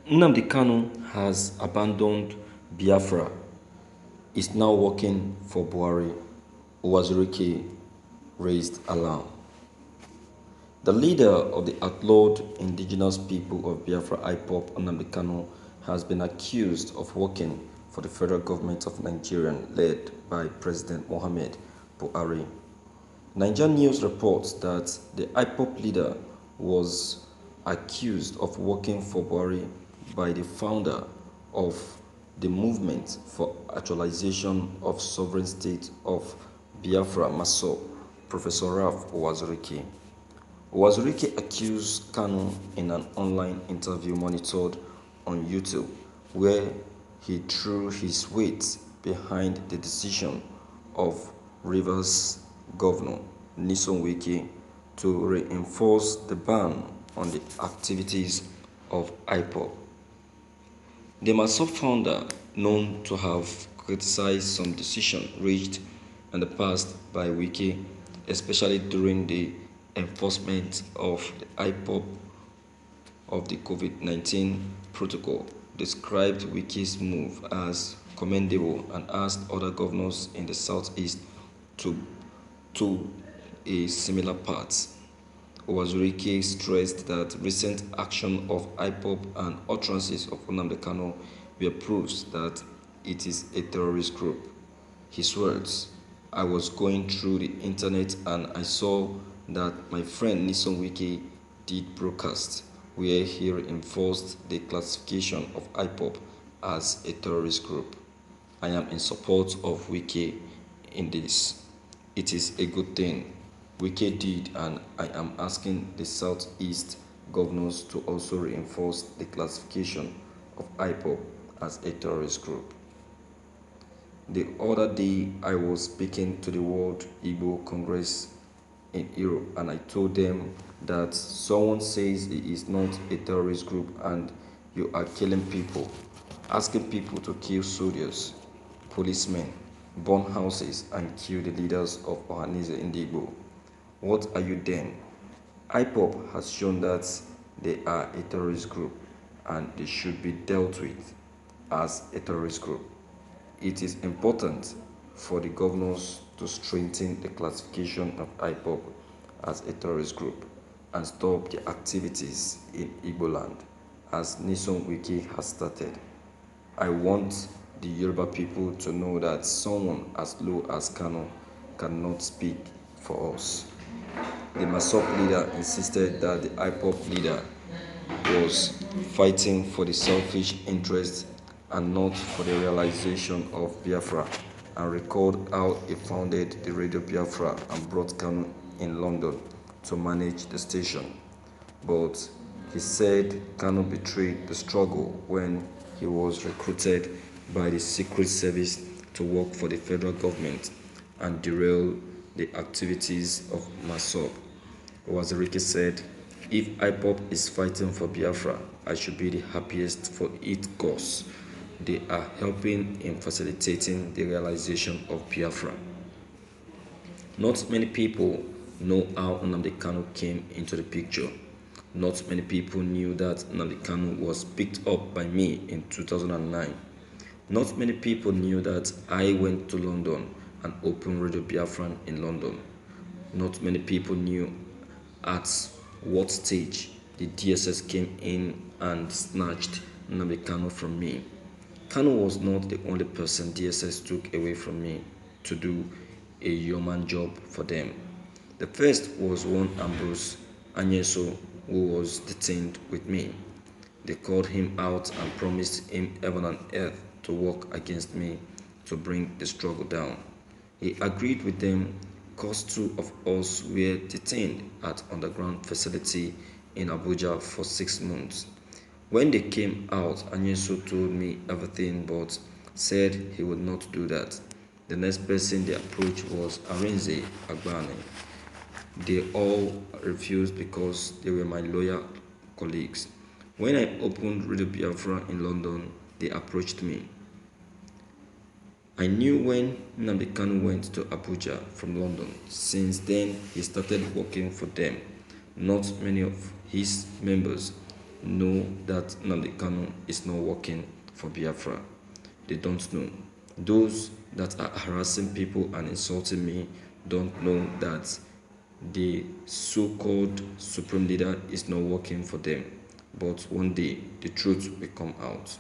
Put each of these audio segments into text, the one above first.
Nnamdi Kanu has abandoned Biafra, is now working for Buhari. Uwazuirike raised alarm. The leader of the outlawed indigenous people of Biafra IPOB, Nnamdi Kanu, has been accused of working for the federal government of Nigeria led by President Muhammad Buhari. Nigerian news reports that the IPOB leader was accused of working for Buhari by the founder of the Movement for Actualization of Sovereign State of Biafra Maso, Professor Ralph Uwazuirike. Uwazuirike accused Kanu in an online interview monitored on YouTube, where he threw his weight behind the decision of Rivers Governor Ñdøñēd to reinforce the ban on the activities of IPOB. The Maso founder, known to have criticized some decisions reached in the past by Wike, especially during the enforcement of the IPOB of the COVID-19 protocol, described Wike's move as commendable and asked other governors in the southeast to a similar path. Uwazuirike stressed that recent action of IPOB and utterances of Nnamdi Kanu were proofs that it is a terrorist group. His words, "I was going through the internet and I saw that my friend Ñdøñēd did broadcast where he reinforced the classification of IPOB as a terrorist group. I am in support of Wike in this. It is a good thing Wike did, and I am asking the Southeast governors to also reinforce the classification of IPOB as a terrorist group." The other day, I was speaking to the World Igbo Congress in Europe, and I told them that someone says it is not a terrorist group and you are killing people, asking people to kill soldiers, policemen, burn houses, and kill the leaders of Ohanese Igbo. What are you then? IPOB has shown that they are a terrorist group and they should be dealt with as a terrorist group. It is important for the governors to strengthen the classification of IPOB as a terrorist group and stop the activities in Igbo land, as Ñdøñēd has started. I want the Yoruba people to know that someone as low as Kanu cannot speak for us. The Masop leader insisted that the IPOB leader was fighting for the selfish interests and not for the realization of Biafra, and recalled how he founded the Radio Biafra and brought Kanu in London to manage the station. But he said Kanu betrayed the struggle when he was recruited by the Secret Service to work for the federal government and derail the activities of Masop. Uwazuirike said, "If IPOB is fighting for Biafra, I should be the happiest for its cause. They are helping in facilitating the realization of Biafra." Not many people know how Nnamdi Kanu came into the picture. Not many people knew that Nnamdi Kanu was picked up by me in 2009. Not many people knew that I went to London and opened Radio Biafra in London. Not many people knew at what stage the DSS came in and snatched Nnamdi Kanu from me. Kanu was not the only person DSS took away from me to do a yeoman job for them. The first was one Ambrose Anyeso, who was detained with me. They called him out and promised him heaven and earth to work against me to bring the struggle down. He agreed with them cause two of us were detained at underground facility in Abuja for 6 months. When they came out, Anyeso told me everything but said he would not do that. The next person they approached was Arinze Agbani. They all refused because they were my lawyer colleagues. When I opened Radio Biafra in London, they approached me. I knew when Nnamdi Kanu went to Abuja from London. Since then, he started working for them. Not many of his members know that Nnamdi Kanu is not working for Biafra. They don't know. Those that are harassing people and insulting me don't know that the so-called supreme leader is not working for them. But one day, the truth will come out.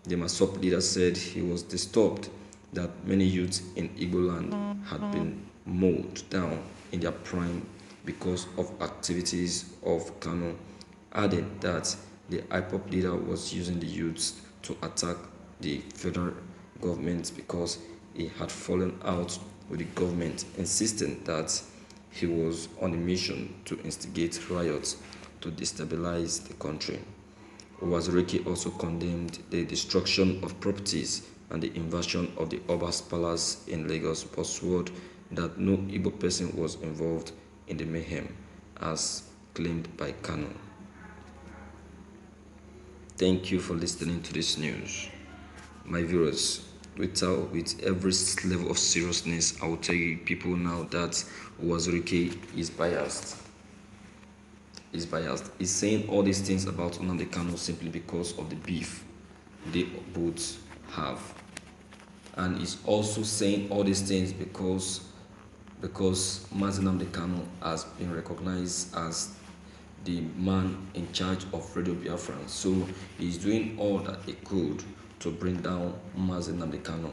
The Masop leader said he was disturbed that many youths in Igbo land had been mowed down in their prime because of activities of Kanu, added that the IPOP leader was using the youths to attack the federal government because he had fallen out with the government, insisting that he was on a mission to instigate riots to destabilize the country. Uwazuirike also condemned the destruction of properties and the invasion of the Oba's palace in Lagos, but swore that no Igbo person was involved in the mayhem, as claimed by Kanu. Thank you for listening to this news. My viewers, with every level of seriousness, I will tell you people now that Uwazuirike is biased. He's saying all these things about Nnamdi Kanu simply because of the beef they both have. And he's also saying all these things because Nnamdi Kanu has been recognized as the man in charge of Radio Biafra. So he's doing all that he could to bring down Nnamdi Kanu.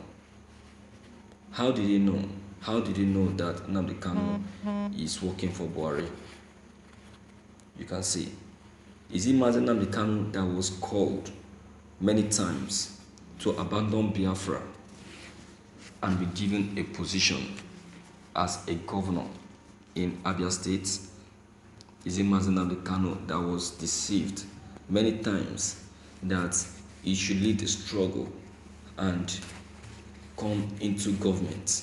How did he know? How did he know that Nnamdi Kanu is working for Buhari? You can see. Is it Nnamdi Kanu that was called many times to abandon Biafra and be given a position as a governor in Abia State? Is it Nnamdi Kanu that was deceived many times that he should lead the struggle and come into government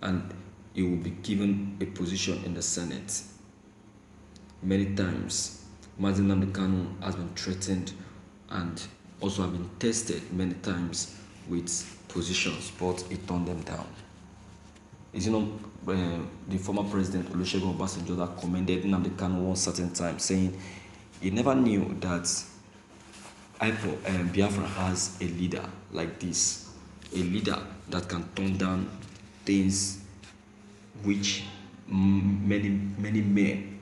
and he will be given a position in the Senate? Many times, Nnamdi Kanu has been threatened and also have been tested many times with positions, but he turned them down. Is you know the former president Olusegun Obasanjo that commended Nnamdi Kanu one certain time, saying he never knew that Biafra has a leader like this, a leader that can turn down things which many men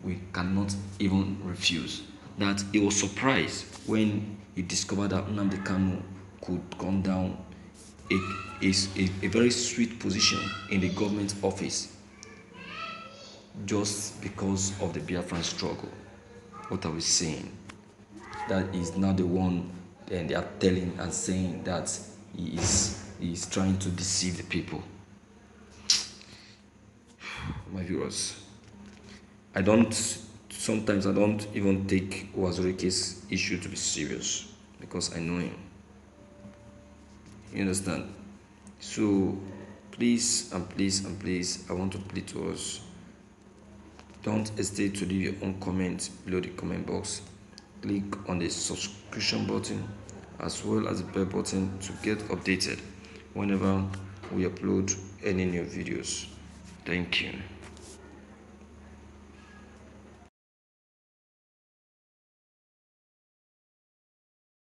we cannot even refuse. That he was surprised when he discovered that Nnamdi Kanu could come down a very sweet position in the government office just because of the Biafran struggle. What are we saying? That is now the one and they are telling and saying that he is trying to deceive the people. My viewers, sometimes I don't even take Uwazuirike's issue to be serious because I know him. You understand? So please and please and please, I want to plead to us. Don't hesitate to leave your own comments below the comment box. Click on the subscription button as well as the bell button to get updated whenever we upload any new videos. Thank you.